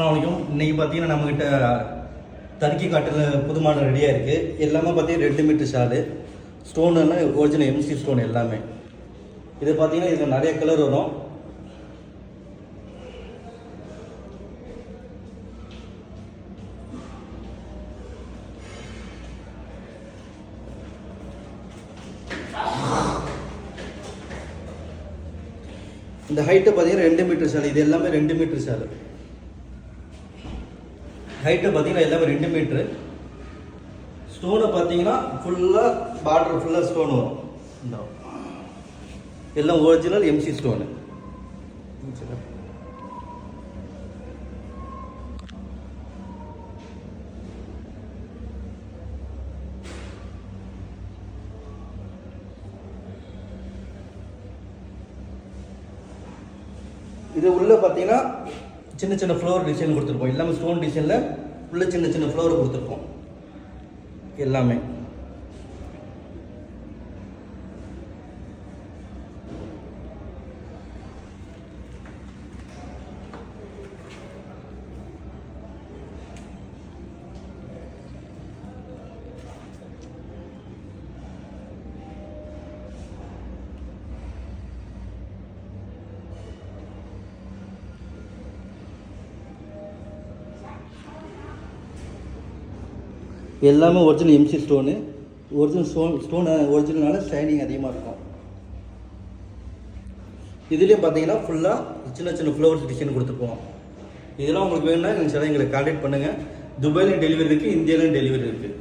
வணக்கம். இன்னைக்கு பார்த்தீங்கன்னா நம்மகிட்ட தடுக்கி காட்டில் புது மாடல் ரெடியாக இருக்குது. எல்லாமே பார்த்தீங்கன்னா 2 மீட்டர் ஷாலு ஸ்டோன் ஒரிஜினல் எம்சி ஸ்டோன் எல்லாமே. இது பார்த்தீங்கன்னா இதில் நிறைய கலர் வரும். இந்த ஹைட்டை பார்த்தீங்கன்னா 2 மீட்டர் ஷால். இது எல்லாமே 2 மீட்டர் ஷாலு. ஹைட்டை பார்த்தீங்கன்னா எல்லாமே 2 மீட்ரு. ஸ்டோனை பார்த்தீங்கன்னா ஃபுல்லாக பார்டர் ஃபுல்லாக ஸ்டோன் வரும். இந்த எல்லாம் ஒரிஜினல் எம்சி ஸ்டோனு. இது உள்ள பார்த்தீங்கன்னா சின்ன சின்ன ஃப்ளவர் டிசைன் கொடுத்துருப்போம். எல்லாமே ஸ்டோன் டிசைனில் உள்ள சின்ன சின்ன ஃப்ளவர் கொடுத்துருப்போம் எல்லாமே. எல்லாமே original MC stone. Original stone ஒரிஜினல்னால ஷைனிங் அதிகமாக இருக்கும். இதுலேயும் பார்த்தீங்கன்னா ஃபுல்லாக சின்ன சின்ன ஃப்ளவர்ஸ் டிசைன் கொடுத்துருப்போம். இதெல்லாம் உங்களுக்கு வேணும்னா எங்களுக்கு கான்டாக்ட் பண்ணுங்கள். துபாயிலையும் டெலிவரி இருக்குது, இந்தியாவிலையும் டெலிவரி இருக்குது.